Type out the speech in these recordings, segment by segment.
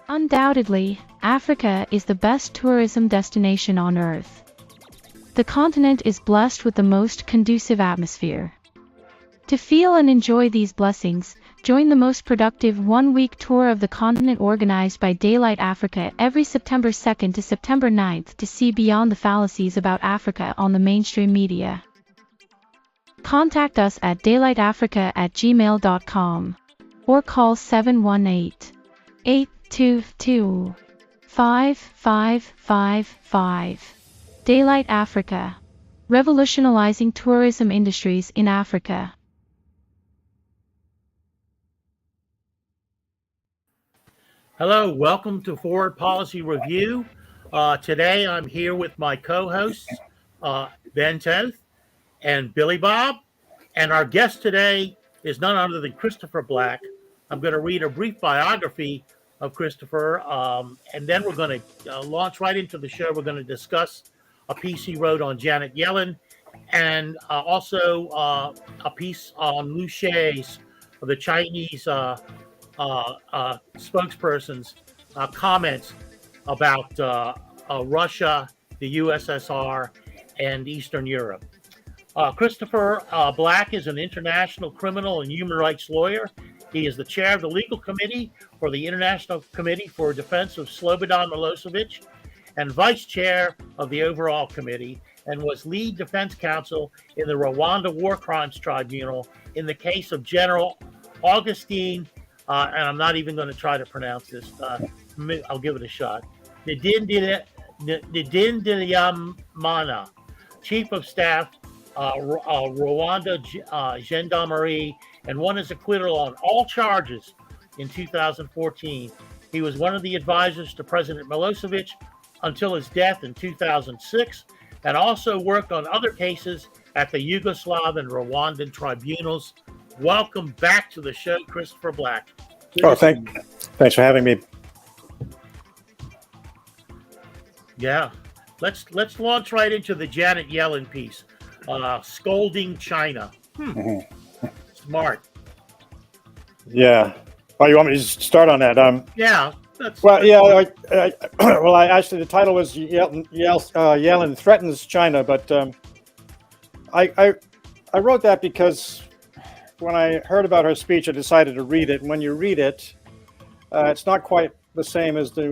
Undoubtedly, Africa is the best tourism destination on Earth. The continent is blessed with the most conducive atmosphere. To feel and enjoy these blessings, join the most productive one-week tour of the continent organized by Daylight Africa every September 2nd to September 9th to see beyond the fallacies about Africa on the mainstream media. Contact us at daylightafrica@gmail.com or call 718-822-5555. Daylight Africa. Revolutionizing tourism industries in Africa. Hello, welcome to Forward Policy Review. Today I'm here with my co-hosts, Ben Toth and Billy Bob. And our guest today is none other than Christopher Black. I'm going to read a brief biography of Christopher, and then we're going to launch right into the show. We're going to discuss a piece he wrote on Janet Yellen and also a piece on Liu Xe's, the Chinese spokesperson's comments about Russia, the USSR, and Eastern Europe. Christopher Black is an international criminal and human rights lawyer. He is the chair of the legal committee for the International Committee for Defense of Slobodan Milosevic and vice chair of the overall committee, and was lead defense counsel in the Rwanda War Crimes Tribunal in the case of General Augustine, and I'm not even going to try to pronounce this. I'll give it a shot. Ndindiriyamana, Chief of Staff, Rwanda Gendarmerie, and won his acquittal on all charges in 2014. He was one of the advisors to President Milosevic until his death in 2006, and also worked on other cases at the Yugoslav and Rwandan tribunals. Welcome back to the show, Christopher Black. Thanks for having me. Yeah, let's launch right into the Janet Yellen piece, scolding China. Smart. Yeah. Oh, you want me to start on that? Yeah. Actually, the title was Yellen threatens China, but I wrote that because when I heard about her speech, I decided to read it. And when you read it, it's not quite the same as the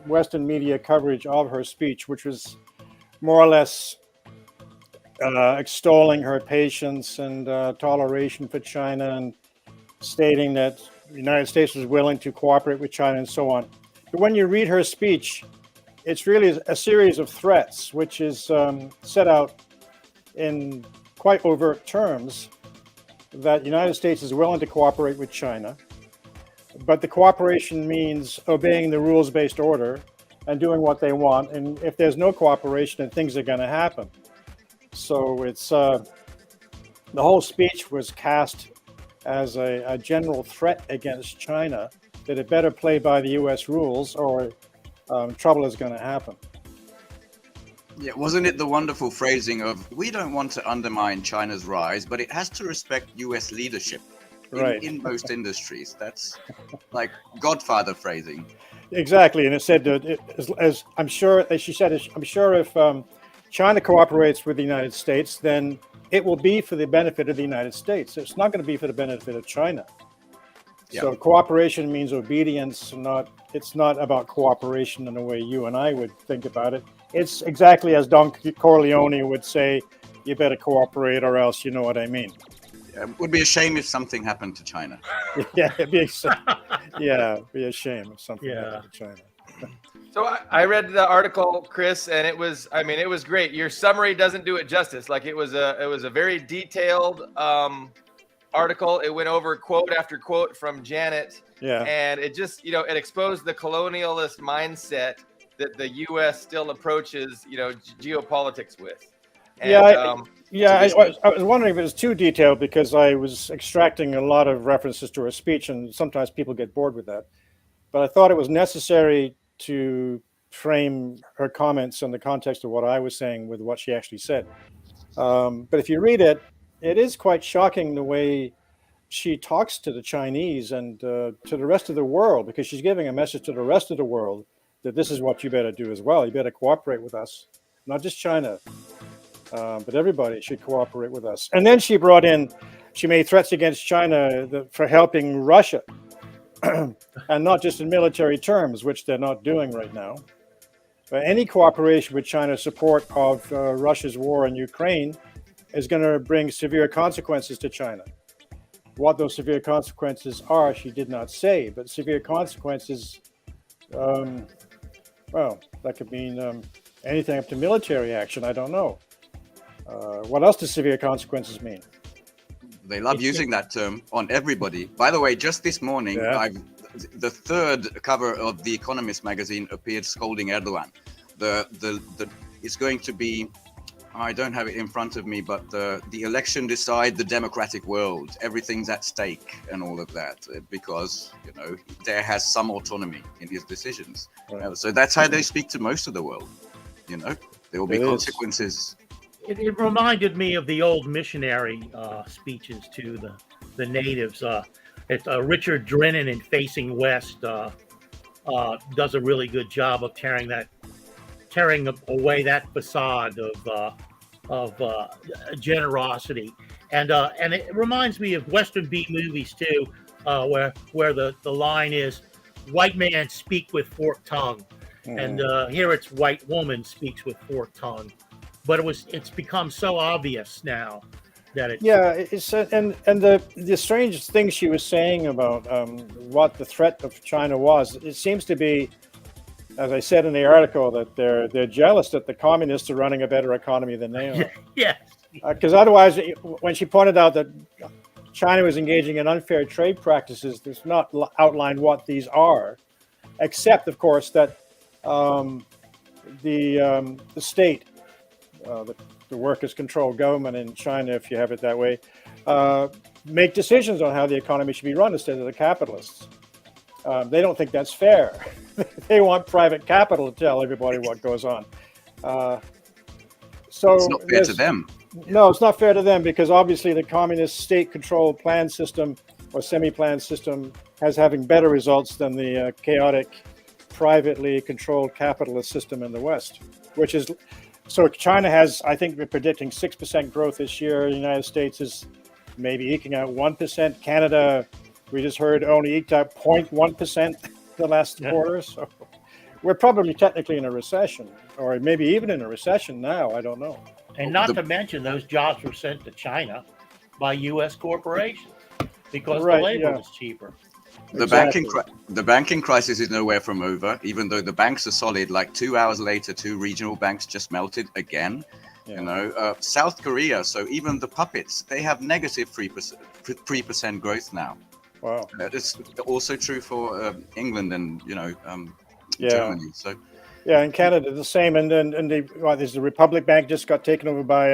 Western media coverage of her speech, which was more or less extolling her patience and toleration for China and stating that the United States was willing to cooperate with China and so on. But when you read her speech, it's really a series of threats, which is set out in quite overt terms that the United States is willing to cooperate with China, but the cooperation means obeying the rules-based order and doing what they want. And if there's no cooperation, then things are going to happen. So it's the whole speech was cast as a general threat against China that it better play by the U.S. rules or trouble is going to happen. Yeah, wasn't it the wonderful phrasing of, we don't want to undermine China's rise, but it has to respect U.S. leadership in most industries. That's like Godfather phrasing. Exactly, and it said that as I'm sure, as she said, I'm sure if China cooperates with the United States, then it will be for the benefit of the United States. It's not going to be for the benefit of China. Yeah. So cooperation means obedience, it's not about cooperation in the way you and I would think about it. It's exactly as Don Corleone would say, you better cooperate or else, you know what I mean. Yeah, it would be a shame if something happened to China. Yeah, it'd be a shame if something happened to China. So I read the article, Chris, and it was great. Your summary doesn't do it justice. Like it was a very detailed article. It went over quote after quote from Janet. Yeah. And it just, it exposed the colonialist mindset that the U.S. still approaches, geopolitics with. And, I was wondering if it was too detailed because I was extracting a lot of references to her speech, and sometimes people get bored with that. But I thought it was necessary to frame her comments in the context of what I was saying with what she actually said. But if you read it, it is quite shocking the way she talks to the Chinese and to the rest of the world, because she's giving a message to the rest of the world that this is what you better do as well. You better cooperate with us, not just China, but everybody should cooperate with us. And then she made threats against China for helping Russia, and not just in military terms, which they're not doing right now. But any cooperation with China's support of Russia's war in Ukraine is going to bring severe consequences to China. What those severe consequences are, she did not say, but severe consequences, well, that could mean anything up to military action. I don't know. What else does severe consequences mean? They love using that term on everybody. By the way, just this morning, the third cover of The Economist magazine appeared scolding Erdogan. It's going to be, I don't have it in front of me, but the election decide the democratic world. Everything's at stake and all of that, because, you know, there has some autonomy in his decisions. Right. So that's how they speak to most of the world. You know, there will be consequences. It reminded me of the old missionary speeches to the natives. It's Richard Drennan in Facing West does a really good job of tearing away that facade of generosity, and it reminds me of Western B movies too, where the line is, "White man speak with forked tongue," and here it's "white woman speaks with forked tongue." But it's become so obvious now that and the strange thing she was saying about what the threat of China was, it seems to be, as I said in the article, that they're jealous that the communists are running a better economy than they are. Yes. Because otherwise, when she pointed out that China was engaging in unfair trade practices, there's not outlined what these are, except, of course, that the state, the workers' controlled government in China, if you have it that way, make decisions on how the economy should be run instead of the capitalists. They don't think that's fair. They want private capital to tell everybody what goes on. So it's not fair to them. No, it's not fair to them, because obviously the communist state-controlled plan system or semi-planned system has having better results than the chaotic, privately controlled capitalist system in the West, which is. So China has, I think, been predicting 6% growth this year. The United States is maybe eking out 1%. Canada, we just heard, only eked out 0.1% the last quarter. So we're probably technically in a recession, or maybe even in a recession now. I don't know. And not to mention, those jobs were sent to China by U.S. corporations because the labor was cheaper. The banking crisis is nowhere from over, even though the banks are solid. Like 2 hours later, 2 regional banks just melted again. You know, South Korea. So even the puppets, they have negative 3% growth now. Wow. It's also true for England and Germany. So in Canada the same. And then there's the Republic Bank just got taken over by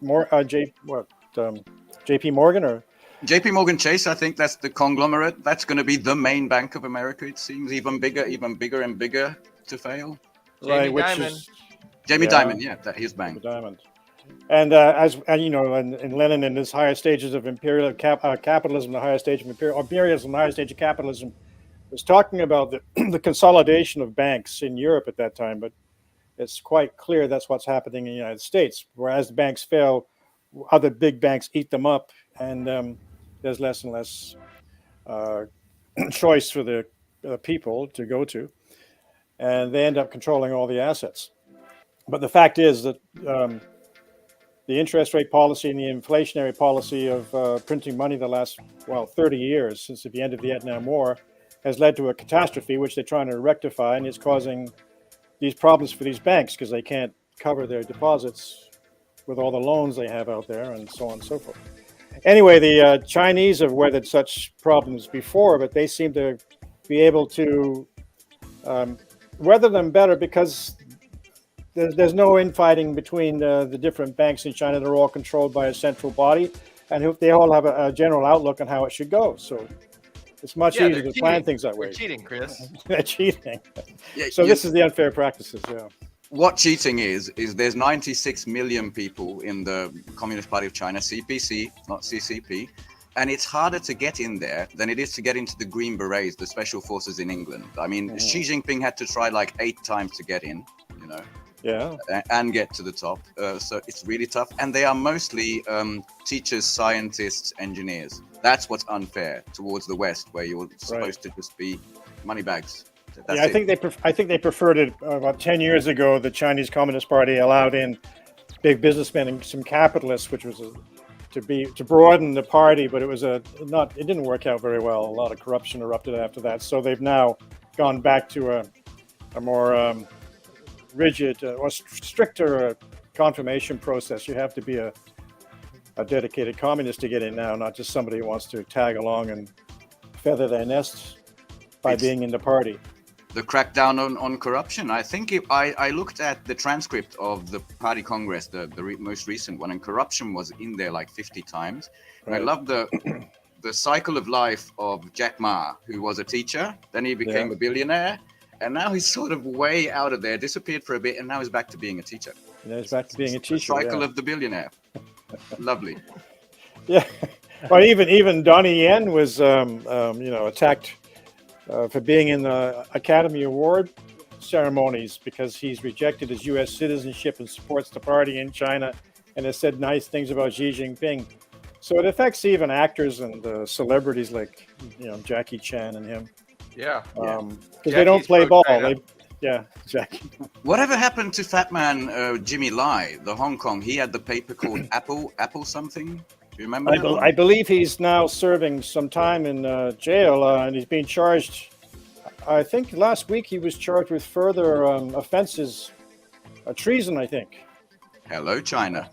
JP Morgan or. JP Morgan Chase, I think that's the conglomerate. That's going to be the main bank of America. It seems even bigger and bigger to fail. Right, Jamie Dimon, that his bank. Diamond. And and Lenin in his higher stages of imperial capitalism, the higher stage of imperialism, the higher stage of capitalism, was talking about the consolidation of banks in Europe at that time. But it's quite clear that's what's happening in the United States. Whereas the banks fail, other big banks eat them up, and there's less and less choice for the people to go to, and they end up controlling all the assets. But the fact is that the interest rate policy and the inflationary policy of printing money the last 30 years, since the end of the Vietnam War, has led to a catastrophe which they're trying to rectify, and it's causing these problems for these banks because they can't cover their deposits with all the loans they have out there, and so on and so forth. Anyway, the Chinese have weathered such problems before, but they seem to be able to weather them better because there's no infighting between the different banks in China. They're all controlled by a central body, and they all have a general outlook on how it should go. So it's much easier to plan things that way. They're cheating, Chris. They're cheating. So this is the unfair practices, What cheating is there's 96 million people in the Communist Party of China, CPC, not CCP, and it's harder to get in there than it is to get into the Green Berets, the special forces in England. I mean, Xi Jinping had to try like 8 times to get in, you know. Yeah. And get to the top. So it's really tough. And they are mostly teachers, scientists, engineers. That's what's unfair towards the West, where you're supposed to just be money bags. That's I think they preferred it about 10 years ago. The Chinese Communist Party allowed in big businessmen and some capitalists, which was to broaden the party, but it didn't work out very well. A lot of corruption erupted after that. So they've now gone back to a more rigid or stricter confirmation process. You have to be a dedicated communist to get in now, not just somebody who wants to tag along and feather their nests by being in the party. The crackdown on corruption. I think I looked at the transcript of the party congress, the most recent one, and corruption was in there like 50 times. And I love the cycle of life of Jack Ma, who was a teacher, then he became a billionaire, and now he's sort of way out of there, disappeared for a bit, and now he's back to being a teacher. He's back to being a teacher. The cycle of the billionaire. Lovely. Yeah. Well, even Donnie Yen was, attacked for being in the Academy Award ceremonies because he's rejected his U.S. citizenship and supports the party in China and has said nice things about Xi Jinping. So it affects even actors and celebrities like, Jackie Chan and him. Yeah. Because they don't play ball. Jackie. Whatever happened to Fat Man Jimmy Lai, the Hong Kong? He had the paper called Apple something. Do you remember? I believe he's now serving some time in jail, and he's being charged. I think last week he was charged with further offenses, treason, I think. Hello, China.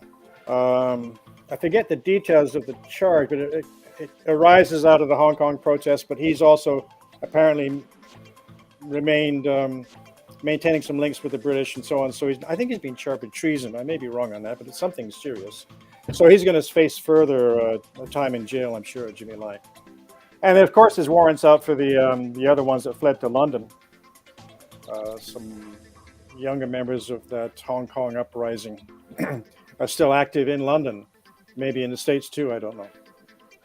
I forget the details of the charge, but it arises out of the Hong Kong protest. But he's also apparently remained maintaining some links with the British and so on. So I think he's being charged with treason. I may be wrong on that, but it's something serious. So he's going to face further time in jail, I'm sure, Jimmy Lai. And of course, there's warrants out for the other ones that fled to London. Some younger members of that Hong Kong uprising are still active in London, maybe in the States too. I don't know.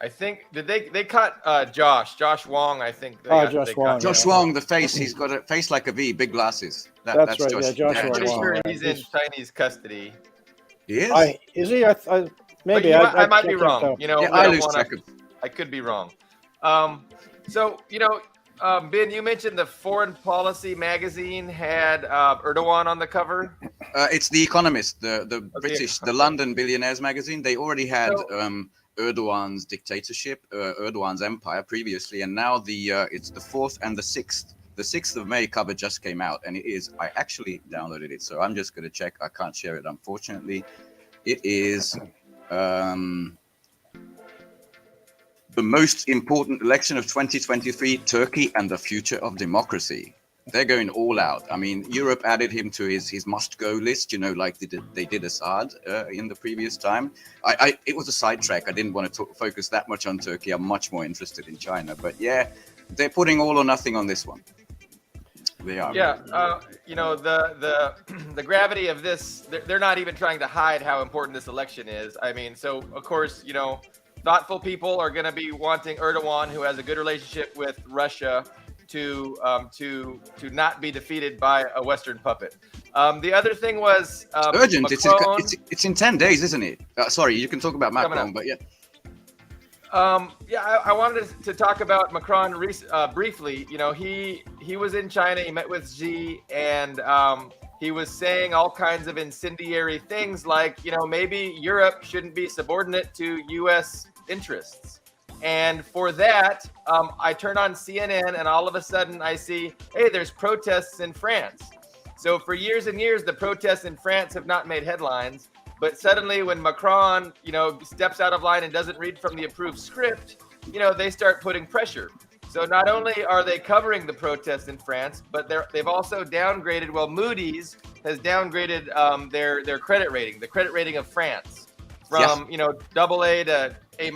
I think they caught Josh Wong. I think. Josh Wong. Josh Wong, the face. He's got a face like a V, big glasses. That's right. Josh. Josh I'm Wong. pretty sure he's in Chinese custody. He is. Is he? Maybe. I might be wrong. I lose track. I could be wrong. Ben, you mentioned the Foreign Policy magazine had Erdogan on the cover. It's The Economist, the British, the London billionaires magazine. They already had Erdogan's dictatorship, Erdogan's empire previously, and now it's the 4th and the 6th. The 6th of May cover just came out, and I actually downloaded it, so I'm just going to check. I can't share it, unfortunately. It is the most important election of 2023, Turkey and the future of democracy. They're going all out. I mean, Europe added him to his must-go list, like they did Assad in the previous time. It was a sidetrack. I didn't want to focus that much on Turkey. I'm much more interested in China. But yeah, they're putting all or nothing on this one. They are. Yeah, the gravity of this, they're not even trying to hide how important this election is. I mean, so of course, thoughtful people are going to be wanting Erdogan, who has a good relationship with Russia, to not be defeated by a Western puppet. The other thing was urgent. Macron, it's in 10 days, isn't it? Sorry, you can talk about Macron, but yeah. I wanted to talk about Macron briefly. He was in China. He met with Xi, and he was saying all kinds of incendiary things like, maybe Europe shouldn't be subordinate to U.S. interests. And for that, I turn on CNN, and all of a sudden I see, hey, there's protests in France. So for years and years, the protests in France have not made headlines. But suddenly when Macron, steps out of line and doesn't read from the approved script, they start putting pressure. So not only are they covering the protests in France, but they've also downgraded. Well, Moody's has downgraded their credit rating, the credit rating of France, from AA to A-.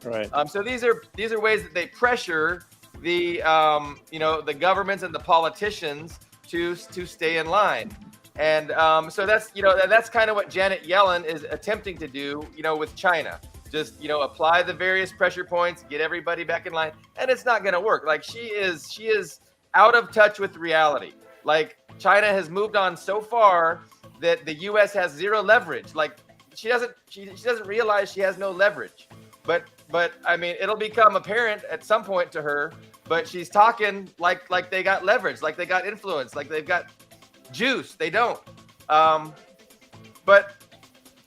Right. So these are ways that they pressure the the governments and the politicians to stay in line. And so that's kind of what Janet Yellen is attempting to do, with China. just apply the various pressure points, get everybody back in line, and it's not going to work. Like she is out of touch with reality. Like China has moved on so far that the U.S. has zero leverage. Like she doesn't realize she has no leverage. But I mean, it'll become apparent at some point to her. But she's talking like they got leverage, like they got influence, like they've got juice. They don't. But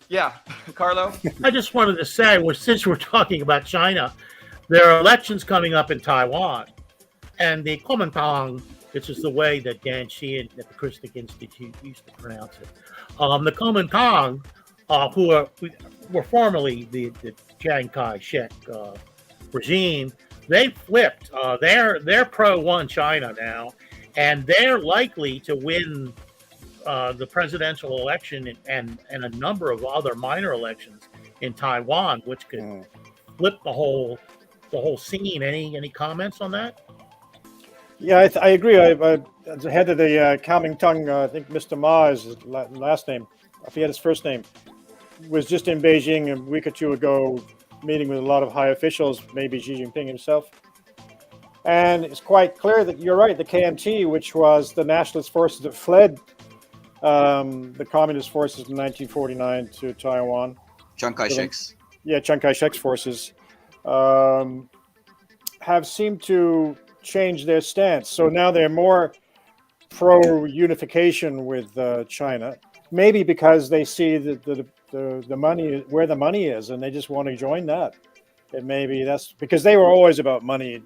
yeah, Carlo. I just wanted to say, well, since we're talking about China, there are elections coming up in Taiwan, and the Kuomintang, which is the way that Dan Sheehan at the Christic Institute used to pronounce it, the Kuomintang, who were formerly the Chiang Kai-shek regime, they flipped. They're pro-one China now, and they're likely to win the presidential election and a number of other minor elections in Taiwan, which could flip the whole scene. Any comments on that? Yeah, I agree. I as the head of the Kuomintang, I think Mr. Ma is his last name. I forget his first name. Was just in Beijing a week or two ago, meeting with a lot of high officials, maybe Xi Jinping himself. And it's quite clear that you're right. The KMT, which was the nationalist forces that fled the communist forces in 1949 to Taiwan. Chiang Kai-shek's. Yeah, Chiang Kai-shek's forces have seemed to change their stance. So now they're more pro-unification with China, maybe because they see that the money, where the money is, and they just want to join that. And maybe that's because they were always about money in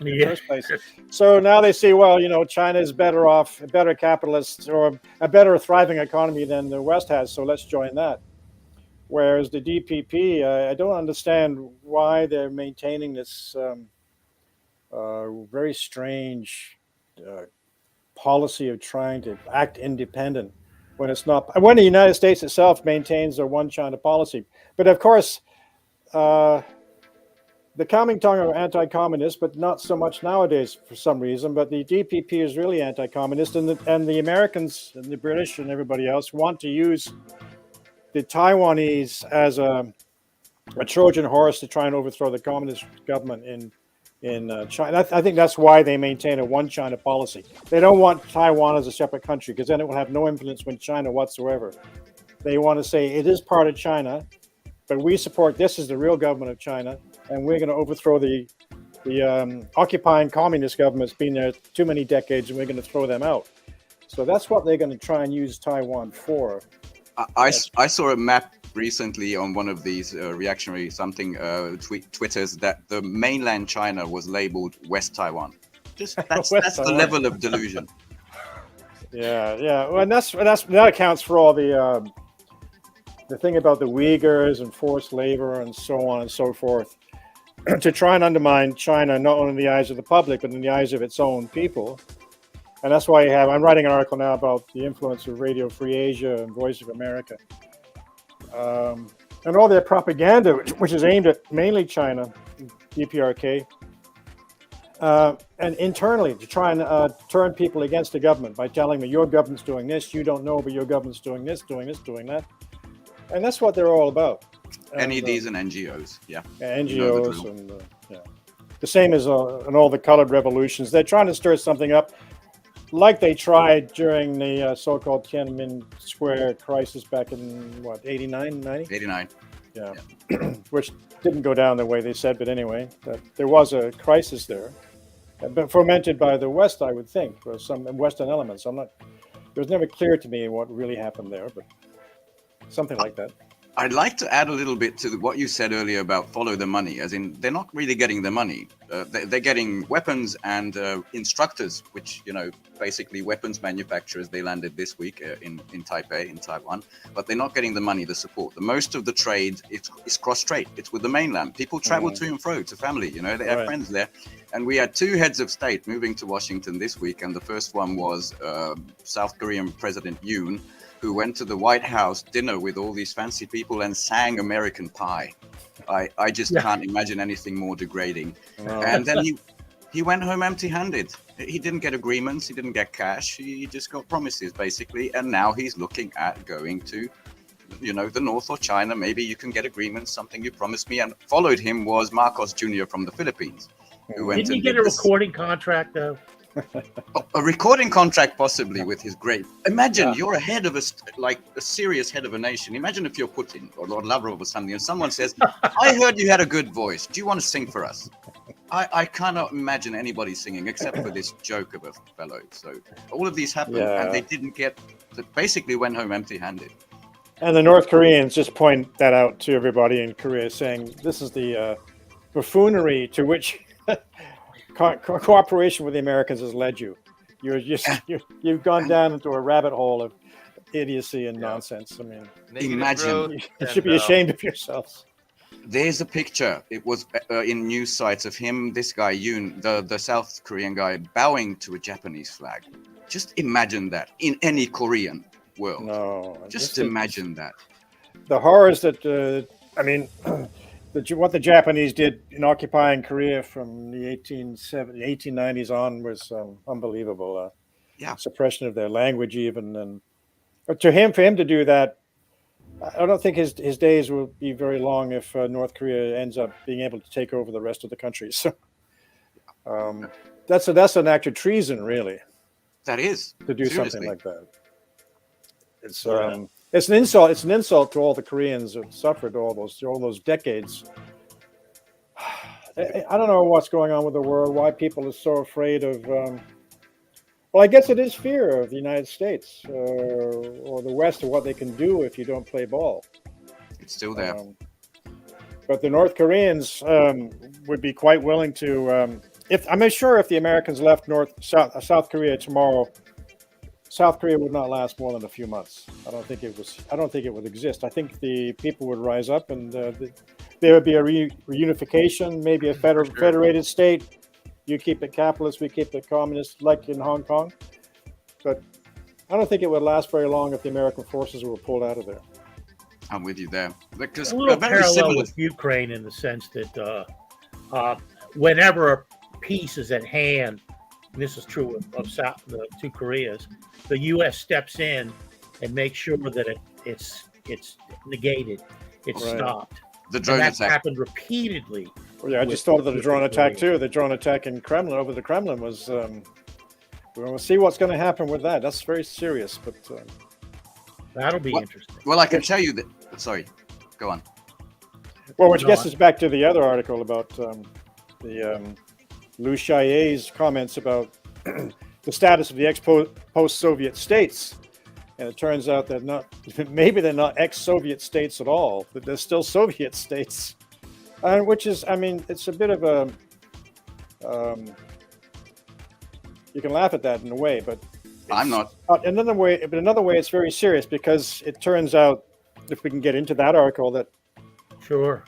the first place. So now they see, well, China is better off, a better capitalist or a better thriving economy than the West has, so let's join that. Whereas the DPP, I don't understand why they're maintaining this very strange policy of trying to act independent when it's not. When the United States itself maintains a one China policy. But of course, the Kuomintang are anti-communist, but not so much nowadays for some reason. But the DPP is really anti-communist, and the Americans and the British and everybody else want to use the Taiwanese as a Trojan horse to try and overthrow the communist government in China. I think that's why they maintain a one China policy. They don't want Taiwan as a separate country because then it will have no influence with China whatsoever. They want to say it is part of China, but we support this as the real government of China, and we're going to overthrow the occupying communist government that's been there too many decades, and we're going to throw them out. So that's what they're going to try and use Taiwan for. I saw a map recently on one of these reactionary Twitters that the mainland China was labeled West Taiwan. Just that's the level of delusion. Yeah. Well, and that accounts for all the thing about the Uyghurs and forced labor and so on and so forth, to try and undermine China, not only in the eyes of the public, but in the eyes of its own people. And that's why I'm writing an article now about the influence of Radio Free Asia and Voice of America. And all their propaganda, which is aimed at mainly China, DPRK, and internally to try and turn people against the government by telling them, your government's doing this, you don't know, but your government's doing this, doing that. And that's what they're all about. NEDs and NGOs, yeah. NGOs, and the same as in all the colored revolutions. They're trying to stir something up, like they tried during the so-called Tiananmen Square crisis back in, 89, 90? 89. Yeah. Which didn't go down the way they said, but anyway, there was a crisis there, but fomented by the West, I would think, or some Western elements. It was never clear to me what really happened there, but something like that. I'd like to add a little bit to what you said earlier about follow the money, as in they're not really getting the money. They're getting weapons and instructors, which, basically weapons manufacturers. They landed this week in Taipei, in Taiwan, but they're not getting the money, the support. The most of the trade is cross-strait. It's with the mainland. People travel to and fro to family, they have friends there. And we had two heads of state moving to Washington this week, and the first one was South Korean President Yoon, who went to the White House dinner with all these fancy people and sang American Pie. I just can't imagine anything more degrading. Oh. And then he went home empty-handed. He didn't get agreements. He didn't get cash. He just got promises, basically. And now he's looking at going to the North or China, maybe you can get agreements, something you promised me. And followed him was Marcos Jr. from the Philippines, who went Didn't he and get did a this. recording contract though? A recording contract, possibly, with his great. Imagine Yeah. you're a head of a serious head of a nation. Imagine if you're Putin or Lord Lavrov or something, and someone says, "I heard you had a good voice. Do you want to sing for us?" I cannot imagine anybody singing except for this joke of a fellow. So all of these happened, and they didn't get. They basically went home empty-handed. And the North Koreans just point that out to everybody in Korea, saying this is the buffoonery to which cooperation with the Americans has led you. You've gone down into a rabbit hole of idiocy and nonsense. I mean, Imagine. you should be ashamed of yourselves. There's a picture. It was in news sites of him, this guy Yoon, the South Korean guy, bowing to a Japanese flag. Just imagine that in any Korean world. No, just imagine that. The horrors that what the Japanese did in occupying Korea from the 1890s on was unbelievable. Suppression of their language, even, and but for him to do that, I don't think his days will be very long if North Korea ends up being able to take over the rest of the country. So that's an act of treason, really. That is to do seriously. Something like that. It's an insult. It's an insult to all the Koreans who suffered all those decades. I don't know what's going on with the world. Why people are so afraid of. Well, I guess it is fear of the United States or the West, or what they can do if you don't play ball. It's still there. But the North Koreans would be quite willing to. I'm sure if the Americans left South Korea tomorrow, South Korea would not last more than a few months. I don't think it would exist. I think the people would rise up, and there would be a reunification, maybe a federated state. You keep it capitalist, we keep it communist, like in Hong Kong. But I don't think it would last very long if the American forces were pulled out of there. I'm with you there. Because a little very parallel similar with Ukraine in the sense that whenever peace is at hand, and this is true of the two Koreas, the U.S. steps in and makes sure that it's negated, it's stopped. The drone that's attack happened repeatedly. Well, yeah, I just thought of the drone attack too. The drone attack in Kremlin, over the Kremlin, was. We'll see what's going to happen with that. That's very serious, but that'll be interesting. Well, I can tell you that. Sorry, go on. Well, which gets us back to the other article about the Liu Xiao's comments about the status of the ex-post-Soviet states, and it turns out that maybe they're not ex-Soviet states at all. That they're still Soviet states, which is, I mean, it's a bit of a. You can laugh at that in a way, but I'm not. Another way, it's very serious because it turns out, if we can get into that article, that. Sure.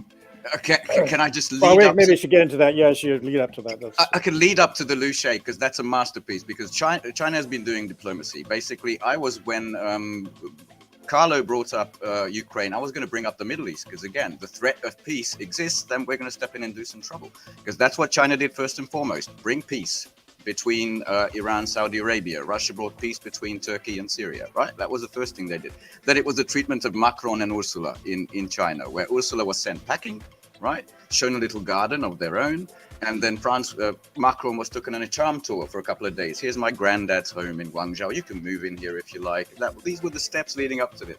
Can I just lead up? Maybe I should get into that. Yeah, I should lead up to that. I can lead up to the Liu Xia because that's a masterpiece. Because China has been doing diplomacy. Basically, I was when CARLO brought up Ukraine. I was going to bring up the Middle East because again, the threat of peace exists. Then we're going to step in and do some trouble because that's what China did first and foremost: bring peace between Iran, Saudi Arabia. Russia brought peace between Turkey and Syria, right? That was the first thing they did. Then it was the treatment of Macron and Ursula in China, where Ursula was sent packing, right? Shown a little garden of their own. And then Macron was taken on a charm tour for a couple of days. Here's my granddad's home in Guangzhou. You can move in here if you like. These were the steps leading up to it.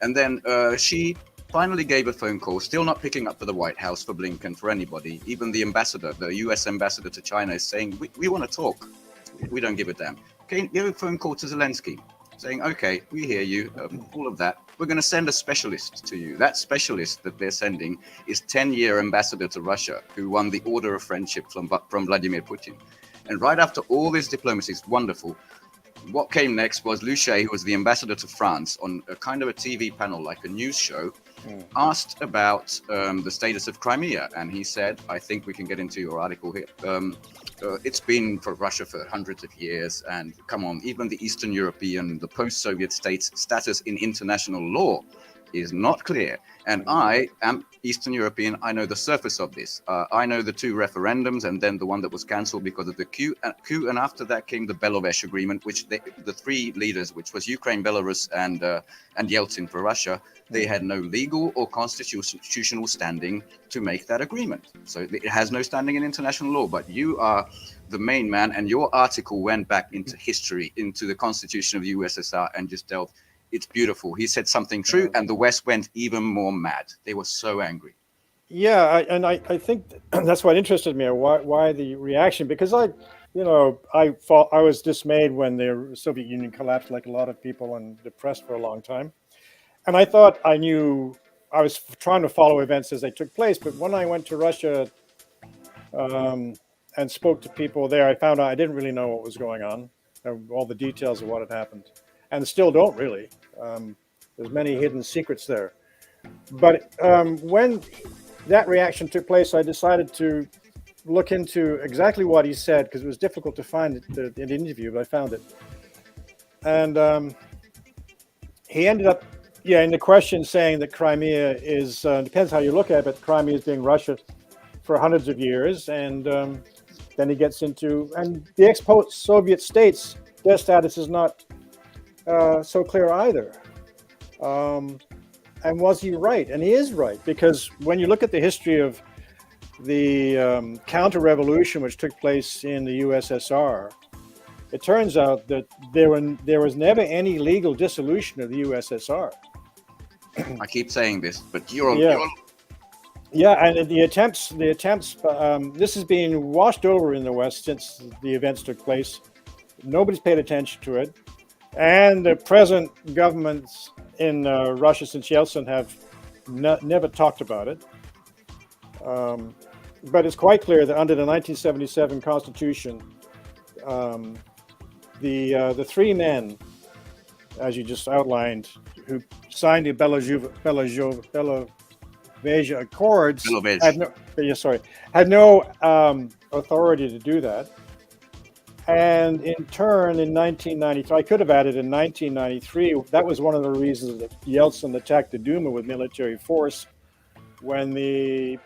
And then she finally gave a phone call, still not picking up for the White House, for Blinken, for anybody. Even the ambassador, the US ambassador to China, is saying, we want to talk. We don't give a damn. Okay, give a phone call to Zelensky, saying, okay, we hear you, all of that. We're going to send a specialist to you. That specialist that they're sending is 10-year ambassador to Russia, who won the Order of Friendship from Vladimir Putin. And right after all this diplomacy, it's wonderful. What came next was Liu Xia, who was the ambassador to France, on a kind of a TV panel, like a news show, asked about the status of Crimea. And he said, I think we can get into your article here. It's been for Russia for hundreds of years. And come on, even the Eastern European, the post-Soviet states' status in international law is not clear. And I am Eastern European. I know the surface of this. I know the 2 referendums and then the one that was cancelled because of the coup. And after that came the Belovesh agreement, which the 3 leaders, which was Ukraine, Belarus, and Yeltsin for Russia, they had no legal or constitutional standing to make that agreement. So it has no standing in international law. But you are the main man, and your article went back into history, into the constitution of the USSR, and just delved. It's beautiful. He said something true, and the West went even more mad. They were so angry. Yeah, I think that's what interested me. Why the reaction? Because I was dismayed when the Soviet Union collapsed, like a lot of people, and depressed for a long time. And I thought I was trying to follow events as they took place. But when I went to Russia and spoke to people there, I found out I didn't really know what was going on, all the details of what had happened. And still don't really. There's many hidden secrets there. But when that reaction took place, I decided to look into exactly what he said, because it was difficult to find the interview, but I found it. And he ended up, in the question saying that Crimea is, depends how you look at it, but Crimea is being Russia for hundreds of years. And then he gets into, and the ex-Soviet states, their status is not so clear either. And was he right? And he is right, because when you look at the history of the counter-revolution which took place in the USSR, it turns out that there was never any legal dissolution of the USSR. I keep saying this, but you're and the attempts. This has been washed over in the West since the events took place. Nobody's paid attention to it. And the present governments in Russia since Yeltsin have never talked about it. But it's quite clear that under the 1977 Constitution, the 3 men, as you just outlined, who signed the Belovesh Accords, had no authority to do that. And in turn, in 1993, I could have added in 1993, that was one of the reasons that Yeltsin attacked the Duma with military force, when the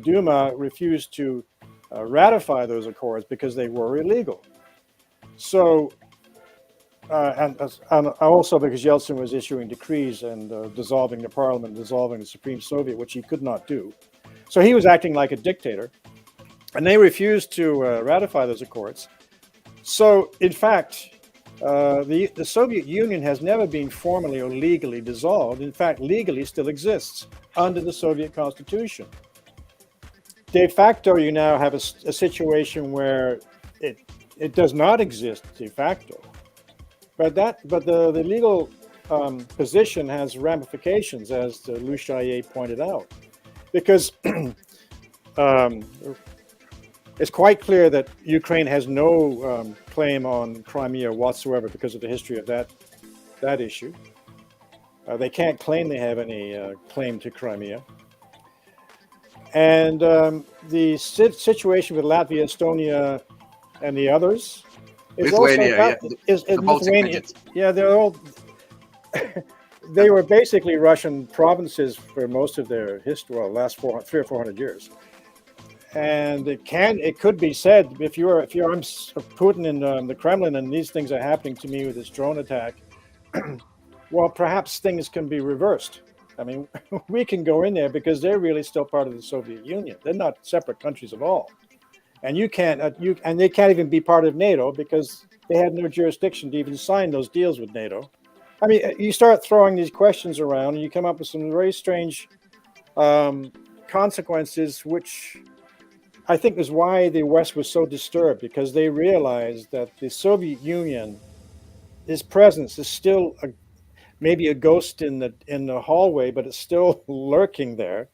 Duma refused to ratify those accords because they were illegal. So, and also because Yeltsin was issuing decrees and dissolving the parliament, dissolving the Supreme Soviet, which he could not do. So he was acting like a dictator, and they refused to ratify those accords. So, in fact, the Soviet Union has never been formally or legally dissolved. In fact, legally still exists under the Soviet Constitution. De facto, you now have a situation where it does not exist de facto. But the legal position has ramifications, as Lou Chaillet pointed out, because it's quite clear that Ukraine has no claim on Crimea whatsoever because of the history of that issue. They can't claim they have any claim to Crimea. And the situation with Latvia, Estonia, and the others is Lithuania, Lithuania. Yeah, they're all. They were basically Russian provinces for most of their history, well, last 300 or 400 years. And it could be said, if I'm Putin in the Kremlin and these things are happening to me with this drone attack, well, perhaps things can be reversed. I mean, we can go in there because they're really still part of the Soviet Union. They're not separate countries at all, and they can't even be part of NATO because they had no jurisdiction to even sign those deals with NATO. I mean, you start throwing these questions around, and you come up with some very strange consequences, which I think is why the West was so disturbed, because they realized that the Soviet Union, its presence is still maybe a ghost in the hallway, but it's still lurking there,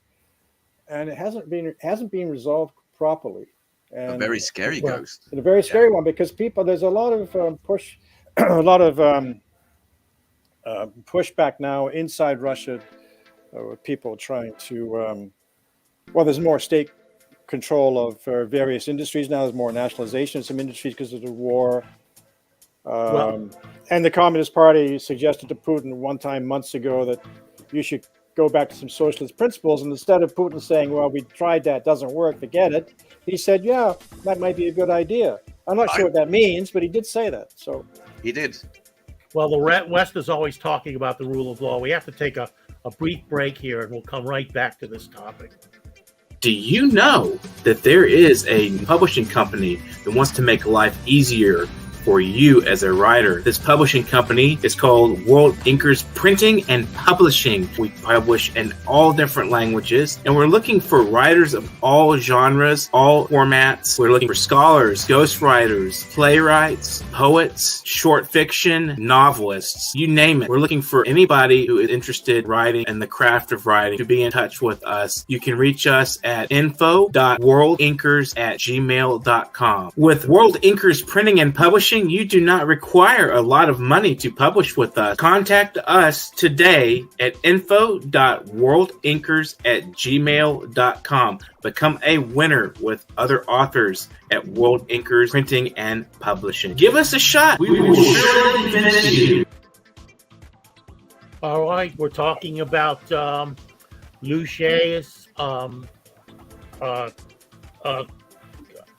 and it hasn't been resolved properly. And a very scary ghost. A very scary one, because there's a lot of pushback now inside Russia, with people trying to. There's more state control of various industries now. There's more nationalization of some industries because of the war. And the Communist Party suggested to Putin one time months ago that you should go back to some socialist principles. And instead of Putin saying, well, we tried that, doesn't work, forget it, he said, yeah, that might be a good idea. I'm not sure what that means, but he did say that. So He did. Well, the West is always talking about the rule of law. We have to take a brief break here, and we'll come right back to this topic. Do you know that there is a publishing company that wants to make life easier for you as a writer? This publishing company is called World Inkers Printing and Publishing. We publish in all different languages, and we're looking for writers of all genres, all formats. We're looking for scholars, ghostwriters, playwrights, poets, short fiction, novelists, you name it. We're looking for anybody who is interested in writing and the craft of writing to be in touch with us. You can reach us at info.worldinkers@gmail.com. With World Inkers Printing and Publishing, you do not require a lot of money to publish with us. Contact us today at info.worldinkers@gmail.com. Become a winner with other authors at World Inkers Printing and Publishing. Give us a shot. We will surely finish you. All right, we're talking about Liu Xie's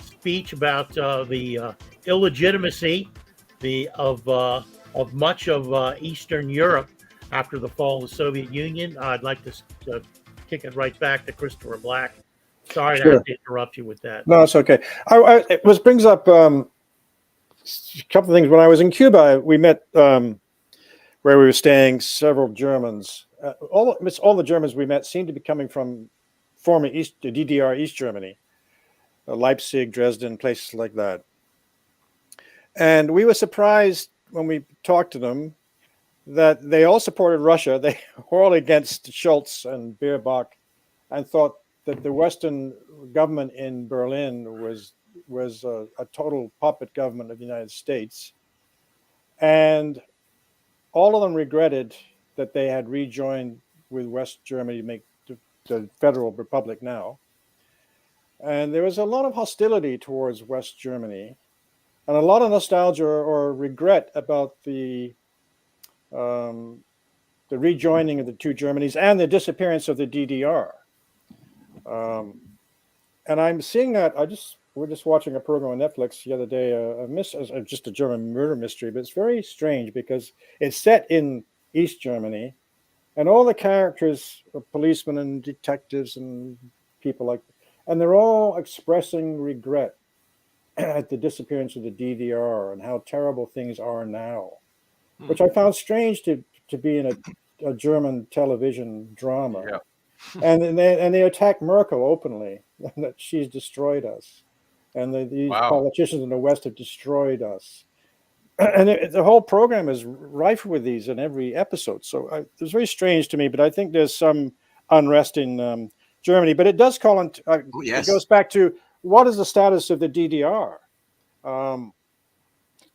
speech about the illegitimacy of much of Eastern Europe after the fall of the Soviet Union. I'd like to kick it right back to Christopher Black. Sorry to have to interrupt you with that. No, it's okay. It brings up a couple of things. When I was in Cuba, we met where we were staying several Germans. All the Germans we met seemed to be coming from former DDR East Germany, Leipzig, Dresden, places like that. And we were surprised when we talked to them that they all supported Russia. They were all against Schultz and Baerbock and thought that the Western government in Berlin was a total puppet government of the United States. And all of them regretted that they had rejoined with West Germany to make the Federal Republic now. And there was a lot of hostility towards West Germany and a lot of nostalgia or regret about the rejoining of the two Germanys and the disappearance of the DDR. And I'm seeing that. We're just watching a program on Netflix the other day, just a German murder mystery, but it's very strange because it's set in East Germany, and all the characters are policemen and detectives and people like that, and they're all expressing regret at the disappearance of the DDR and how terrible things are now, which I found strange to be in a German television drama. Yeah. And they attack Merkel openly, that she's destroyed us, and these politicians in the West have destroyed us, and the whole program is rife with these in every episode. So it's very strange to me, but I think there's some unrest in Germany. But it does call on. It goes back to what is the status of the DDR?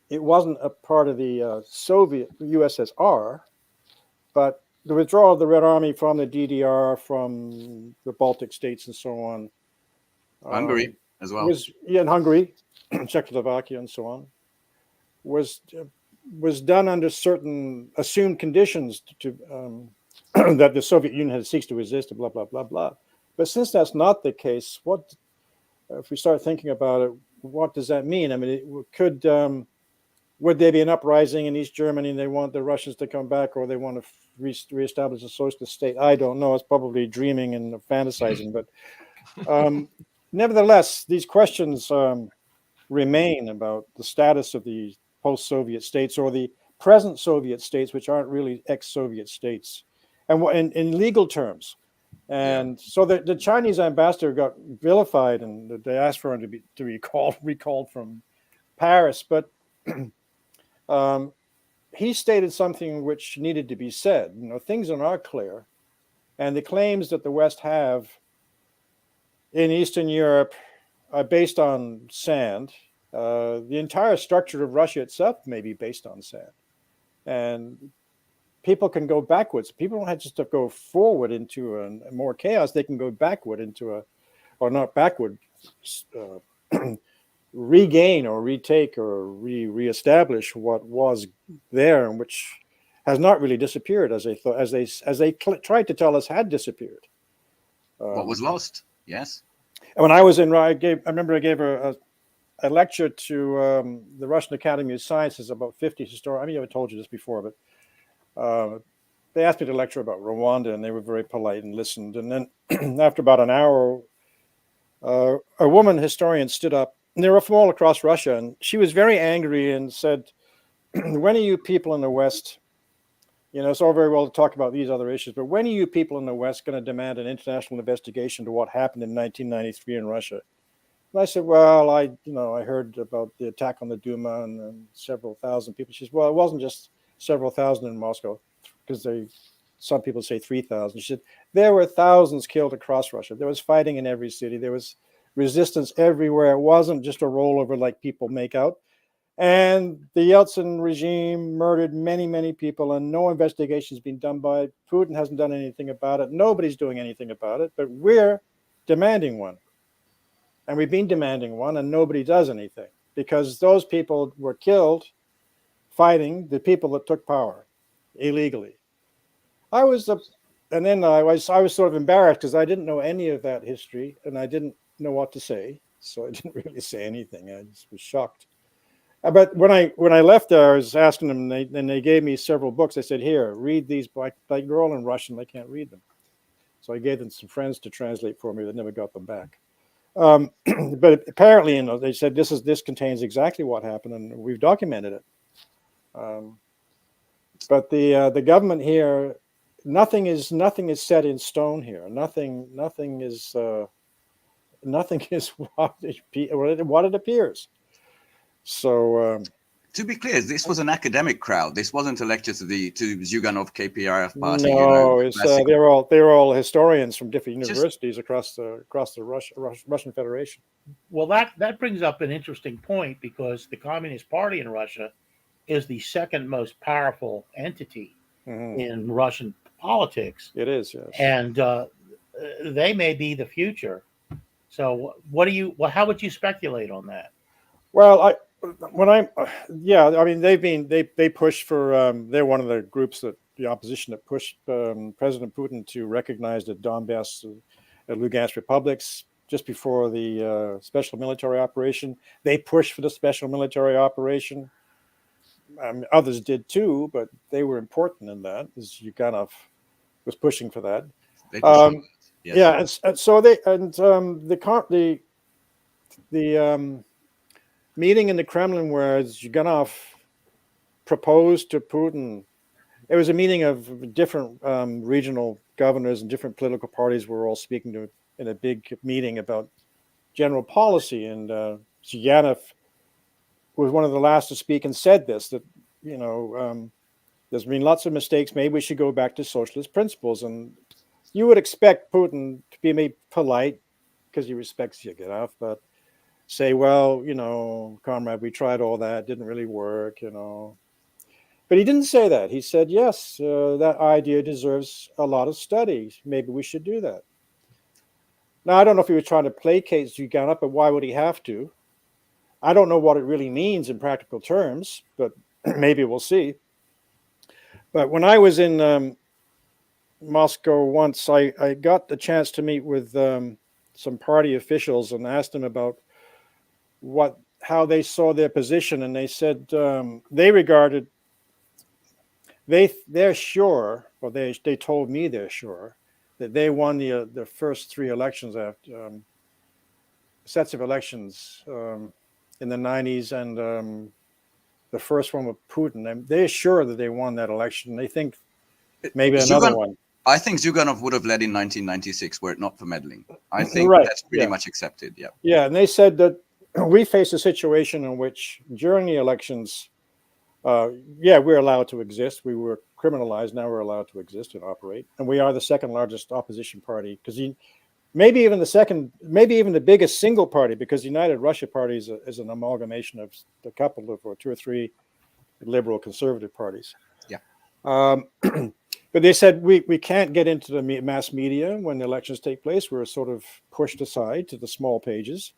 It wasn't a part of the Soviet USSR, but the withdrawal of the Red Army from the DDR, from the Baltic states and so on. Hungary as well. In Hungary, Czechoslovakia and so on, was done under certain assumed conditions to that the Soviet Union had ceased to resist, blah, blah, blah, blah. But since that's not the case, if we start thinking about it, what does that mean? I mean, would there be an uprising in East Germany and they want the Russians to come back, or they want to reestablish a socialist state? I don't know. It's probably dreaming and fantasizing. But nevertheless, these questions remain about the status of the post-Soviet states or the present Soviet states, which aren't really ex-Soviet states, and in legal terms. And so the Chinese ambassador got vilified, and they asked for him to be recalled from Paris. But he stated something which needed to be said. You know, things are not clear, and the claims that the West have in Eastern Europe are based on sand. The entire structure of Russia itself may be based on sand, and people can go backwards. People don't have just to go forward into a more chaos. They can go backward into or not backward, regain or retake or reestablish what was there, and which has not really disappeared as they thought, as they tried to tell us had disappeared. What was lost? Yes. And when I was in, I remember I gave a lecture to the Russian Academy of Sciences, about 50 historians. I mean, I told you this before, but they asked me to lecture about Rwanda, and they were very polite and listened. And then after about an hour, a woman historian stood up. And they were from all across Russia, and she was very angry and said, "When are you people in the West? You know, it's all very well to talk about these other issues, but when are you people in the West going to demand an international investigation to what happened in 1993 in Russia?" And I said, "Well, I heard about the attack on the Duma and several thousand people." She says, "Well, it wasn't just several thousand in Moscow, because some people say 3,000. She said, "There were thousands killed across Russia. There was fighting in every city. There was resistance everywhere. It wasn't just a rollover like people make out. And the Yeltsin regime murdered many, many people, and no investigation has been done by it. Putin hasn't done anything about it. Nobody's doing anything about it, but we're demanding one. And we've been demanding one, and nobody does anything, because those people were killed fighting the people that took power illegally." I was sort of embarrassed, because I didn't know any of that history, and I didn't know what to say, so I didn't really say anything. I just was shocked. But when I left there, I was asking them, and they gave me several books. They said, "Here, read these." Like they're all in Russian, they can't read them. So I gave them some friends to translate for me that never got them back. But apparently, they said this contains exactly what happened, and we've documented it. But the government here, nothing is set in stone here. Nothing is what it appears. So to be clear, this was an academic crowd. This wasn't a lecture to Zyuganov KPRF party. No, they're all historians from different universities across the Russian Federation. Well, that brings up an interesting point, because the Communist Party in Russia is the second most powerful entity in Russian politics. It is, yes. And they may be the future. So how would you speculate on that? Well, they push for, they're one of the groups the opposition that pushed President Putin to recognize the Donbass and Lugansk republics just before the special military operation. They pushed for the special military operation. Others did too, but they were important in that, as Zyuganov was pushing for that. Yes. Yeah, and so the meeting in the Kremlin where Zyuganov proposed to Putin, it was a meeting of different regional governors and different political parties were all speaking to in a big meeting about general policy, and Zyuganov was one of the last to speak and said this, that there's been lots of mistakes, maybe we should go back to socialist principles. And you would expect Putin to be made polite because he respects Zyuganov, but say, "Well, comrade, we tried all that, didn't really work, But he didn't say that. He said, "Yes, that idea deserves a lot of study. Maybe we should do that." Now, I don't know if he was trying to placate Zyuganov, but why would he have to? I don't know what it really means in practical terms, but maybe we'll see. But when I was in Moscow once, I got the chance to meet with some party officials and asked them about how they saw their position, and they said they're sure, or they told me they're sure that they won the first three elections after sets of elections in the 90s, and the first one with Putin. And they're sure that they won that election. They think maybe another one. I think Zyuganov would have led in 1996 were it not for meddling. I think that's pretty much accepted. Yeah. Yeah, and they said that we face a situation in which during the elections, we're allowed to exist. We were criminalized. Now we're allowed to exist and operate. And we are the second largest opposition party, because maybe even the biggest single party, because the United Russia Party is an amalgamation of a couple of, or two or three liberal conservative parties. Yeah. But they said we can't get into the mass media when the elections take place. We're sort of pushed aside to the small pages.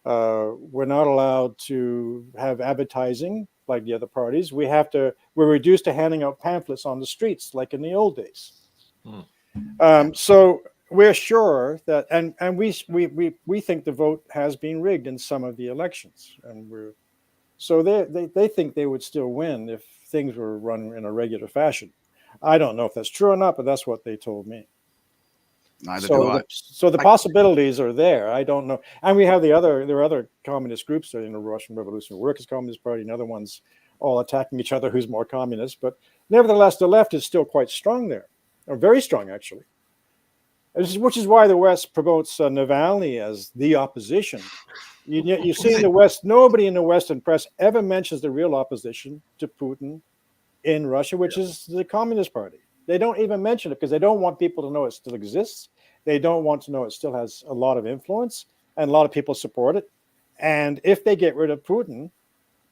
We're not allowed to have advertising. like the other parties. We're reduced to handing out pamphlets on the streets like in the old days. So we're sure that, and we think the vote has been rigged in some of the elections, and they think they would still win if things were run in a regular fashion. I don't know if that's true or not, but that's what they told me. Neither do I. So the possibilities are there. I don't know. And we have there are other communist groups, the Russian Revolutionary Workers' Communist Party and other ones all attacking each other who's more communist. But nevertheless, the left is still quite strong there, or very strong, actually. Which is why the West promotes Navalny as the opposition. You see in the West, nobody in the Western press ever mentions the real opposition to Putin in Russia, which is the Communist Party. They don't even mention it because they don't want people to know it still exists. They don't want to know it still has a lot of influence and a lot of people support it. And if they get rid of Putin,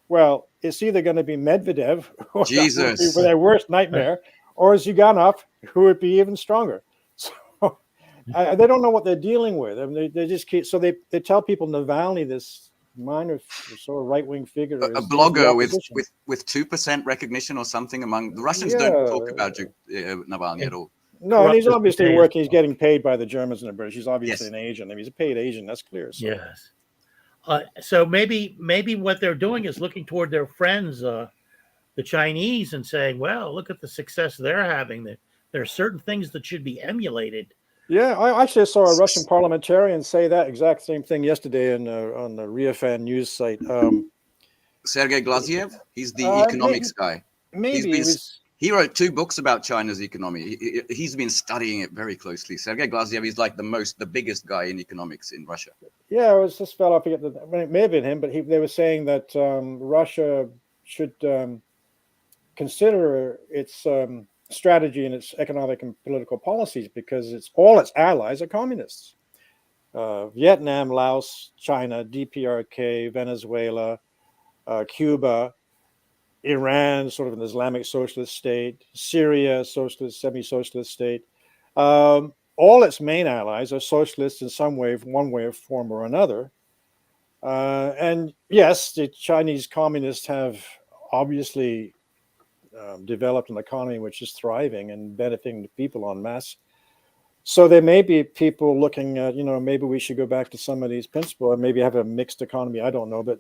well, it's either going to be Medvedev, who Jesus, with their worst nightmare, or Zyuganov, who would be even stronger. So they don't know what they're dealing with. I mean, they just keep. So they tell people Navalny, this minor sort of right-wing figure, a blogger with 2% recognition or something among the Russians. Don't talk about Navalny at all. No, and he's obviously working. He's getting paid by the Germans and the British. He's obviously an agent. I mean, he's a paid agent. That's clear. So. Yes. So maybe what they're doing is looking toward their friends, the Chinese, and saying, "Well, look at the success they're having. That there are certain things that should be emulated." Yeah, I actually saw a Russian parliamentarian say that exact same thing yesterday on the Riafan news site. Sergei Glaziev, he's the economics guy. Maybe he wrote 2 books about China's economy. He's been studying it very closely. Sergei Glaziev is like the biggest guy in economics in Russia. Yeah, it was this fellow. I forget it may have been him, but they were saying that Russia should consider its strategy and its economic and political policies because all its allies are communists. Vietnam, Laos, China, DPRK, Venezuela, Cuba, Iran, sort of an Islamic socialist state, Syria, socialist, semi-socialist state. All its main allies are socialists in some way, one way, form, or another. And yes, the Chinese communists have obviously developed an economy which is thriving and benefiting the people en masse. So there may be people looking at, maybe we should go back to some of these principles and maybe have a mixed economy. I don't know, but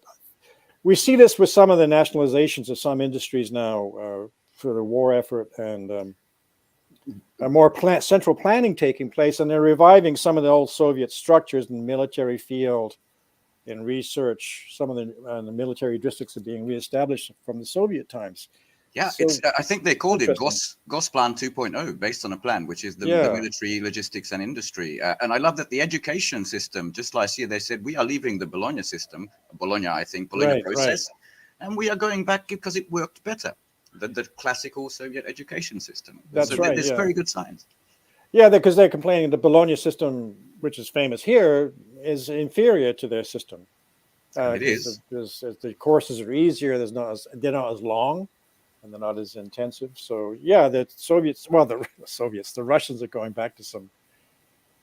we see this with some of the nationalizations of some industries now for the war effort and a more central planning taking place, and they're reviving some of the old Soviet structures in the military field, in research. Some of the military districts are being reestablished from the Soviet times. Yeah, so, I think they called it Gosplan 2.0, based on a plan, which is the military, logistics, and industry. And I love that the education system, just last year, they said, we are leaving the Bologna system, Bologna process, and we are going back because it worked better. The classical Soviet education system. That's right. There's very good signs. Yeah, because they're complaining the Bologna system, which is famous here, is inferior to their system. It is. The courses are easier. They're not as long, and they're not as intensive. So yeah, the Russians are going back to some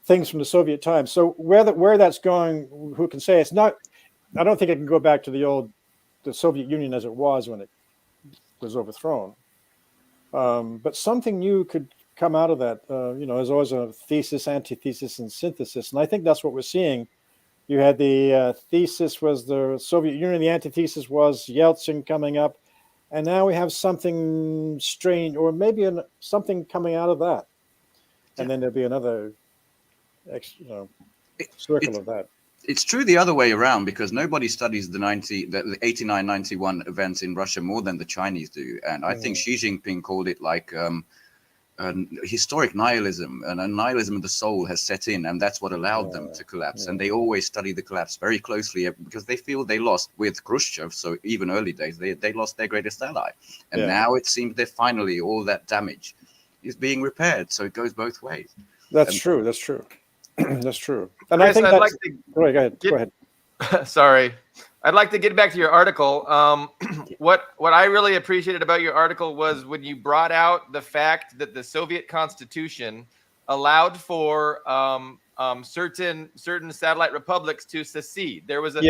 things from the Soviet time. So where that's going, who can say? It's not. I don't think it can go back to the Soviet Union as it was when it was overthrown. But something new could come out of that. There's always a thesis, antithesis, and synthesis. And I think that's what we're seeing. You had the thesis was the Soviet Union. The antithesis was Yeltsin coming up. And now we have something strange, or maybe something coming out of that. And then there'll be another circle of that. It's true the other way around, because nobody studies the 89-91 events in Russia more than the Chinese do. And I think Xi Jinping called it like historic nihilism, and a nihilism of the soul has set in, and that's what allowed them to collapse. And they always study the collapse very closely because they feel they lost with Khrushchev. So even early days, they lost their greatest ally. And now it seems that finally all that damage is being repaired. So it goes both ways. That's true. That's true. That's true. And Chris, I think go ahead. Sorry. I'd like to get back to your article. What I really appreciated about your article was when you brought out the fact that the Soviet Constitution allowed for certain satellite republics to secede. There was a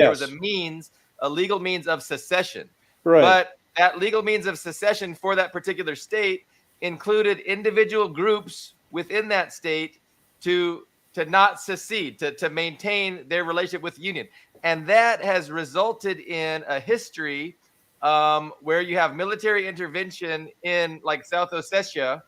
legal means of secession. Right. that legal means of secession for that particular state included individual groups within that state to not secede, to maintain their relationship with the union. And that has resulted in a history where you have military intervention in like South Ossetia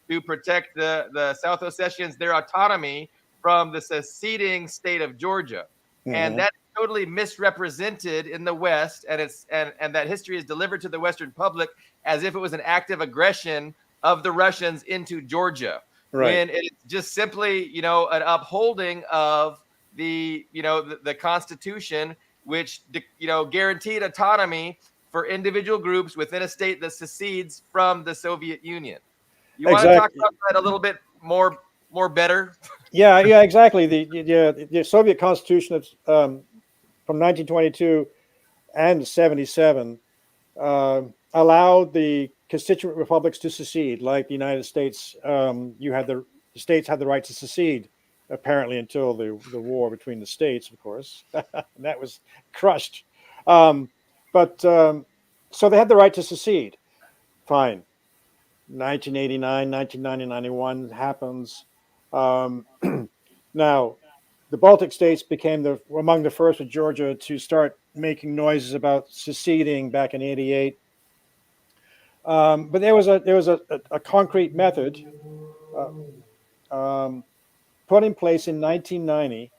to protect the South Ossetians, their autonomy from the seceding state of Georgia. And that totally misrepresented in the West, and and that history is delivered to the Western public as if it was an active aggression of the Russians into Georgia, when it's just simply, an upholding of the Constitution, which guaranteed autonomy for individual groups within a state that secedes from the Soviet Union. You want to talk about that a little bit more better? Yeah, exactly. The Soviet Constitution of from 1922 and 77 allowed the constituent republics to secede, like the United States. The states had the right to secede, apparently, until the war between the states, of course. That was crushed. So they had the right to secede. Fine. 1989, 1990, 91 happens. Now, the Baltic states became among the first with Georgia to start making noises about seceding back in '88. But there was a concrete method put in place in 1990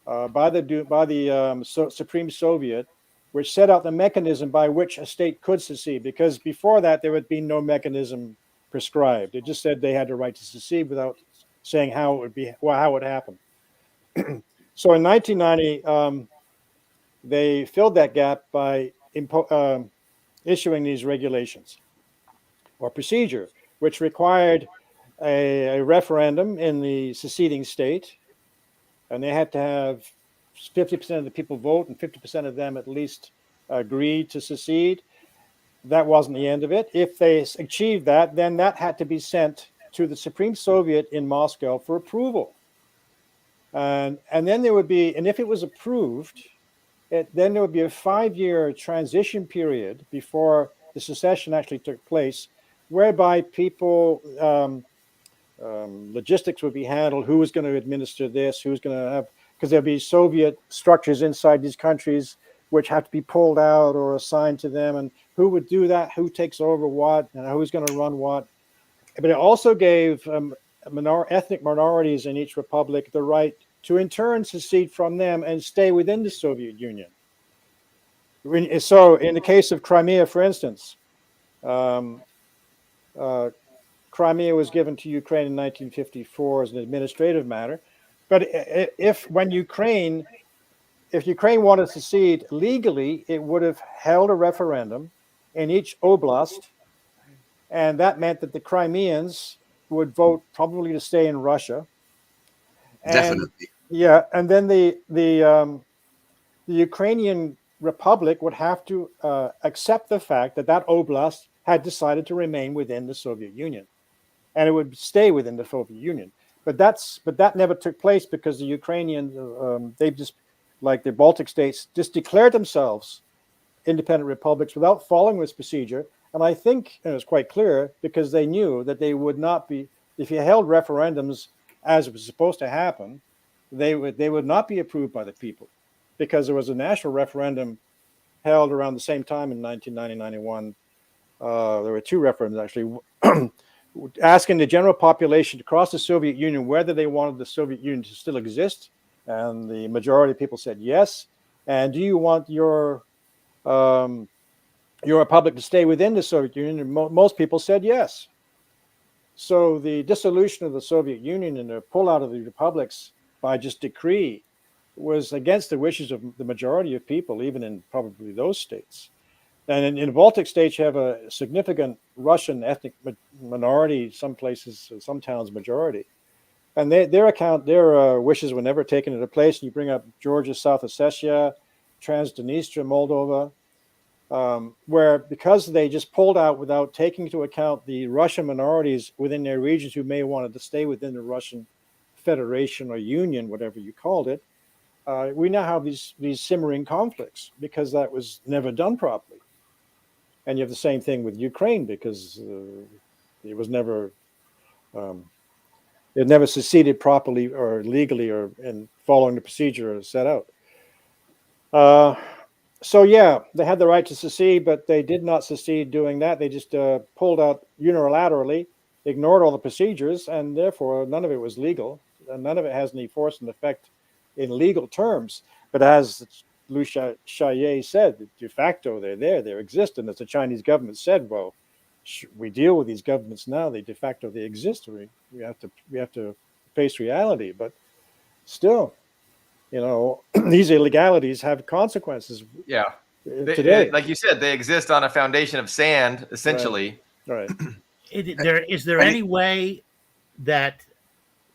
by the Supreme Soviet, which set out the mechanism by which a state could secede. Because before that, there had been no mechanism prescribed. It just said they had the right to secede without saying how it would be, how it would happen. So in 1990, they filled that gap by issuing these regulations or procedure, which required a referendum in the seceding state, and they had to have 50% of the people vote and 50% of them at least agreed to secede. That wasn't the end of it. If they achieved that, then that had to be sent to the Supreme Soviet in Moscow for approval. And then there would be, and if it was approved, then there would be a 5-year transition period before the secession actually took place, whereby people, logistics would be handled, who was going to administer this, who's going to have, because there'd be Soviet structures inside these countries which have to be pulled out or assigned to them, and who would do that, who takes over what, and who's going to run what. But it also gave ethnic minorities in each republic the right to in turn secede from them and stay within the Soviet Union. So in the case of Crimea, for instance, Crimea was given to Ukraine in 1954 as an administrative matter. But if Ukraine wanted to secede legally, it would have held a referendum in each oblast, and that meant that the Crimeans would vote probably to stay in Russia. Definitely. Yeah, and then the Ukrainian Republic would have to accept the fact that that oblast had decided to remain within the Soviet Union, and it would stay within the Soviet Union. But that never took place because the Ukrainians, they just, like the Baltic states, just declared themselves independent republics without following this procedure. And I think it was quite clear because they knew that they would not be, if you held referendums as it was supposed to happen, they would not be approved by the people, because there was a national referendum held around the same time in 1990-91. There were 2 referendums actually, asking the general population across the Soviet Union whether they wanted the Soviet Union to still exist, and the majority of people said yes. And do you want your republic to stay within the Soviet Union? And most people said yes. So the dissolution of the Soviet Union and the pullout of the republics by just decree was against the wishes of the majority of people, even in probably those states. And in the Baltic states, you have a significant Russian ethnic minority, some places, some towns, majority. And their wishes were never taken into place. And you bring up Georgia, South Ossetia, Transnistria, Moldova, where because they just pulled out without taking into account the Russian minorities within their regions who may have wanted to stay within the Russian Federation or Union, whatever you called it, we now have these simmering conflicts because that was never done properly. And you have the same thing with Ukraine, because it was never it never seceded properly or legally or in following the procedure set out. So yeah, they had the right to secede, but they did not secede doing that. They just pulled out unilaterally, ignored all the procedures, and therefore none of it was legal. And none of it has any force and effect in legal terms. But as Liu Xiaoye said, de facto they're there, they exist. And as the Chinese government said, well, we deal with these governments now. They de facto they exist. We have to face reality. But still, you know, these illegalities have consequences. Yeah. Today, like you said, they exist on a foundation of sand, essentially. Right. Is there any way that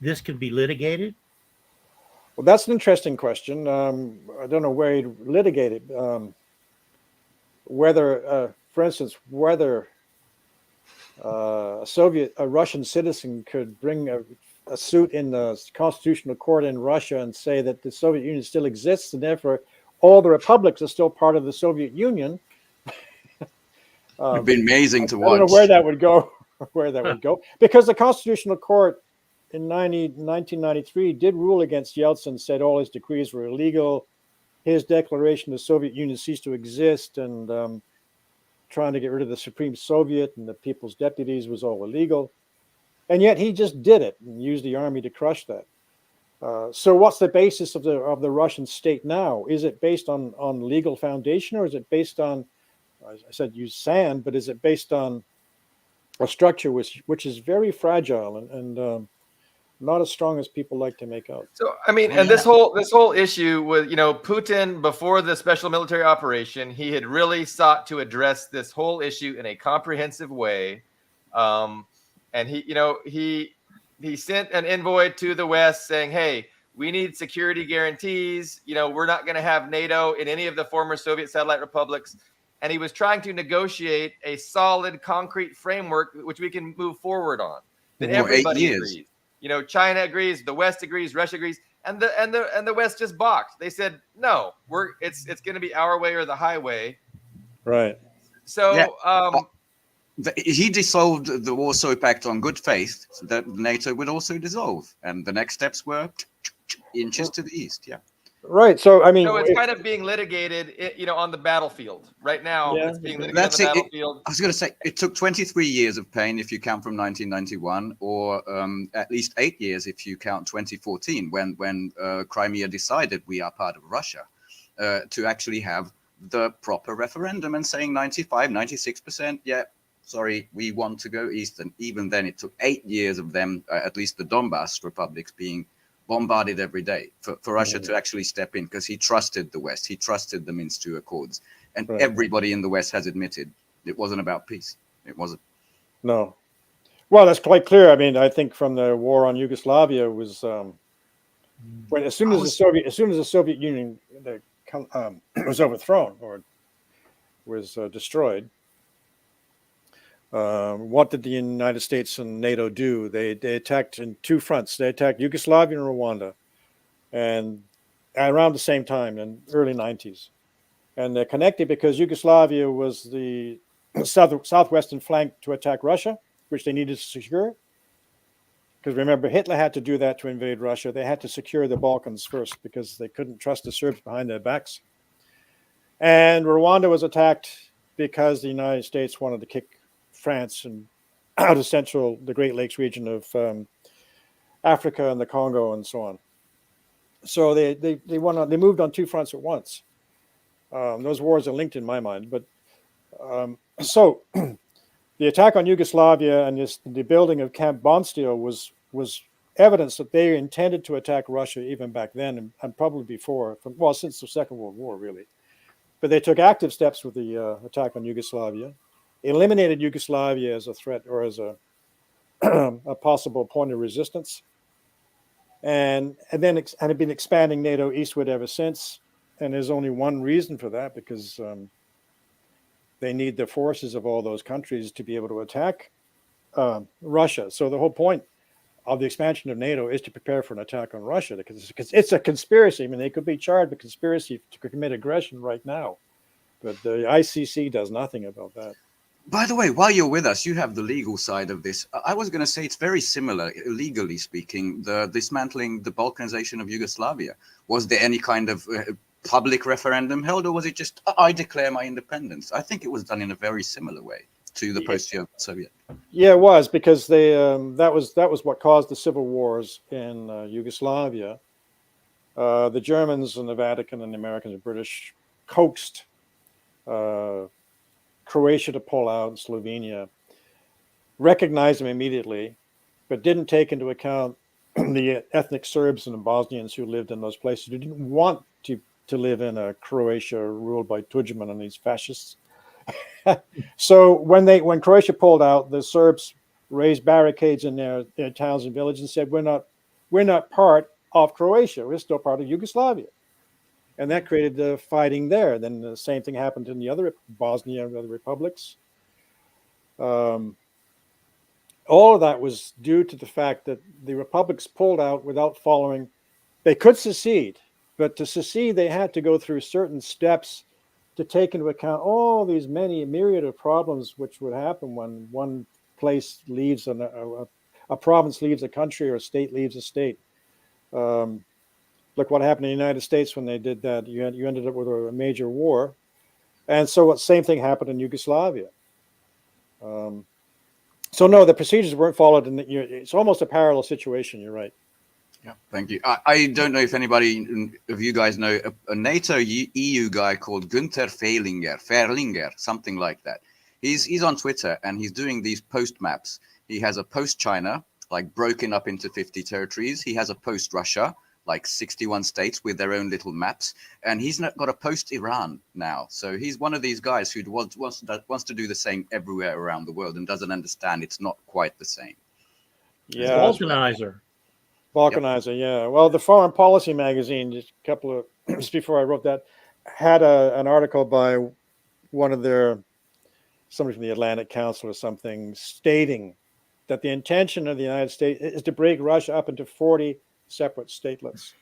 this can be litigated? Well, that's an interesting question. I don't know where you'd litigate it. Whether, for instance, whether a Russian citizen could bring a suit in the constitutional court in Russia and say that the Soviet Union still exists and therefore all the republics are still part of the Soviet Union. It'd be amazing to watch. I don't know where that would go, because the constitutional court in 1993 did rule against Yeltsin, said all his decrees were illegal. His declaration the Soviet Union ceased to exist and trying to get rid of the Supreme Soviet and the People's Deputies was all illegal. And yet he just did it and used the army to crush that. So what's the basis of the Russian state now? Is it based on legal foundation, or is it based on, as I said, use sand, but is it based on a structure which is very fragile and not as strong as people like to make out? So I mean, and this whole issue with, you know, Putin before the special military operation, he had really sought to address this whole issue in a comprehensive way, and he sent an envoy to the West saying, hey, we need security guarantees. You know, we're not going to have NATO in any of the former Soviet satellite republics. And he was trying to negotiate a solid, concrete framework which we can move forward on. That everybody agrees. You know, China agrees, the West agrees, Russia agrees, and the West just balked. They said, no, it's going to be our way or the highway. Right. So he dissolved the Warsaw Pact on good faith, so that NATO would also dissolve, and the next steps were inches to the east. Yeah. Right. So I mean, so it's kind of being litigated, you know, on the battlefield right now. Yeah, it's being litigated on the battlefield. I was going to say it took 23 years of pain if you count from 1991, or at least 8 years if you count 2014, when Crimea decided we are part of Russia, to actually have the proper referendum and saying 95, 96%. Yeah. Sorry, we want to go east. And even then, it took 8 years of them, at least the Donbass republics, being bombarded every day for Russia to actually step in, because he trusted the West. He trusted the Minsk II Accords. And everybody in the West has admitted it wasn't about peace. It wasn't. No. Well, that's quite clear. I mean, I think from the war on Yugoslavia was as soon as the Soviet Union was overthrown or was destroyed. What did the United States and NATO do? They attacked in two fronts. They attacked Yugoslavia and Rwanda, and around the same time in early 90s. And they're connected because Yugoslavia was the southwestern flank to attack Russia, which they needed to secure. Because remember, Hitler had to do that to invade Russia. They had to secure the Balkans first because they couldn't trust the Serbs behind their backs. And Rwanda was attacked because the United States wanted to kick France and out of the Great Lakes region of Africa and the Congo and so on. So they moved on two fronts at once. Those wars are linked in my mind. But so the attack on Yugoslavia and the building of Camp Bondsteel was evidence that they intended to attack Russia even back then and probably before, since the Second World War, really. But they took active steps with the attack on Yugoslavia. Eliminated Yugoslavia as a threat or as a possible point of resistance, and then had been expanding NATO eastward ever since. And there's only one reason for that, because they need the forces of all those countries to be able to attack Russia. So the whole point of the expansion of NATO is to prepare for an attack on Russia, because it's a conspiracy. I mean, they could be charged with conspiracy to commit aggression right now, but the ICC does nothing about that. By the way, while you're with us, you have the legal side of this. I was going to say it's very similar, legally speaking, the dismantling, the balkanization of Yugoslavia. Was there any kind of public referendum held, or was it just, I declare my independence? I think it was done in a very similar way to the post-Soviet. Yeah, it was, because they that was what caused the civil wars in Yugoslavia. The Germans and the Vatican and the Americans and British coaxed Croatia to pull out, and Slovenia recognized them immediately, but didn't take into account the ethnic Serbs and the Bosnians who lived in those places, who didn't want to live in a Croatia ruled by Tudjman and these fascists. So when Croatia pulled out, the Serbs raised barricades in their towns and villages and said, we're not part of Croatia, we're still part of Yugoslavia. And that created the fighting there. Then the same thing happened in the other Bosnia and other republics. All of that was due to the fact that the republics pulled out without following. They could secede, but to secede, they had to go through certain steps to take into account all these myriad of problems which would happen when one place leaves, a province leaves a country, or a state leaves a state. Look what happened in the United States when they did that. You ended up with a major war. And so same thing happened in Yugoslavia. So no, the procedures weren't followed. It's almost a parallel situation. You're right. Yeah, thank you. I don't know if anybody of you guys know a NATO EU guy called Günther Ferlinger, something like that. He's on Twitter, and he's doing these post maps. He has a post China, like broken up into 50 territories. He has a post Russia, like 61 states with their own little maps, and he's got a post Iran now. So he's one of these guys who wants to do the same everywhere around the world, and doesn't understand it's not quite the same. Yeah, Balkanizer. Balkanizer, yeah. Well, the Foreign Policy magazine, just a couple of just before I wrote that, had an article by somebody from the Atlantic Council or something, stating that the intention of the United States is to break Russia up into 40 separate statelets.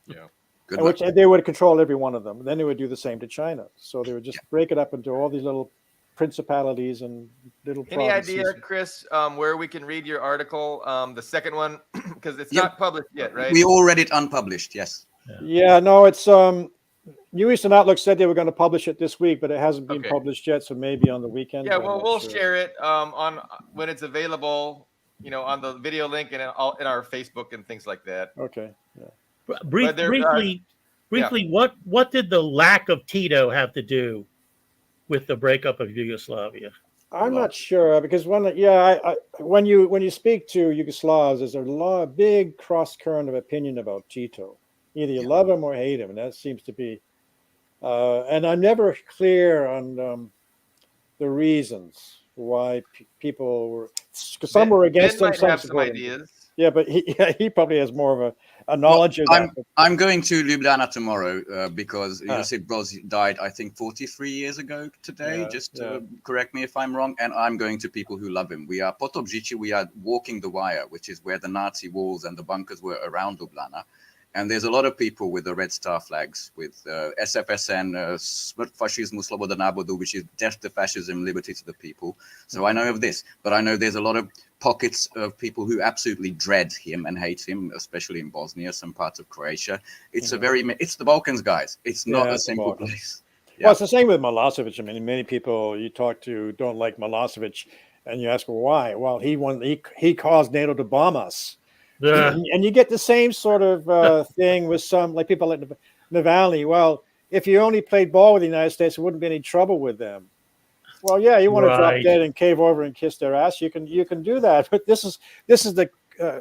Yeah. Which they would control every one of them. And then they would do the same to China. So they would just break it up into all these little principalities and little provinces. Any idea, Chris, where we can read your article, the second one, because it's not published yet, right? We all read it unpublished, yes. Yeah, no, it's New Eastern Outlook said they were going to publish it this week, but it hasn't been published yet, so maybe on the weekend. Yeah, well, we'll share it on when it's available, on the video link and in our Facebook and things like that. Okay. Yeah. Briefly, what did the lack of Tito have to do with the breakup of Yugoslavia? I'm not sure, because when you speak to Yugoslavs, there's a big cross current of opinion about Tito. Either you love him or hate him, and that seems to be. And I'm never clear on the reasons why people were. Some were against him. Some have some ideas. Yeah, but he probably has more of a knowledge of that. I'm going to Ljubljana tomorrow because Josip Broz died, I think, 43 years ago today. Correct me if I'm wrong. And I'm going to people who love him. We are Potopžiči. We are walking the wire, which is where the Nazi walls and the bunkers were around Ljubljana. And there's a lot of people with the Red Star flags, with SFSN, Smrt fašizmu, Sloboda narodu, which is death to fascism, liberty to the people. So I know of this, but I know there's a lot of pockets of people who absolutely dread him and hate him, especially in Bosnia, some parts of Croatia. It's it's the Balkans, guys. It's not a simple place. Yeah. Well, it's the same with Milosevic. I mean, many people you talk to don't like Milosevic, and you ask, well, why? Well, he caused NATO to bomb us. And you get the same sort of thing with some, like people like Navalny. Well, if you only played ball with the United States, there wouldn't be any trouble with them. Well, yeah, you want to drop dead and cave over and kiss their ass, you can do that. But this is the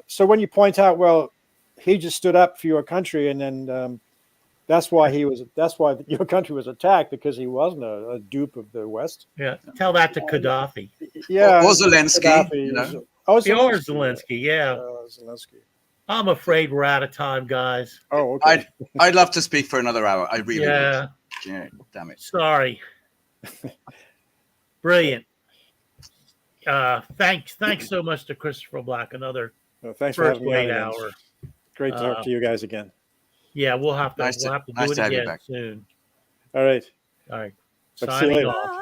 so when you point out, well, he just stood up for your country, and then that's why your country was attacked, because he wasn't a dupe of the West. Yeah, tell that to Gaddafi. Yeah, or Zelensky. Zelensky, yeah. Zelensky. I'm afraid we're out of time, guys. Oh, okay. I'd love to speak for another hour. I really would. Yeah, damn it. Sorry. Brilliant. Thanks so much to Christopher Black. Another thanks for having me great hour. Great to talk to you guys again. Yeah, we'll have to do it again soon. All right. All right. See you later. Signing off.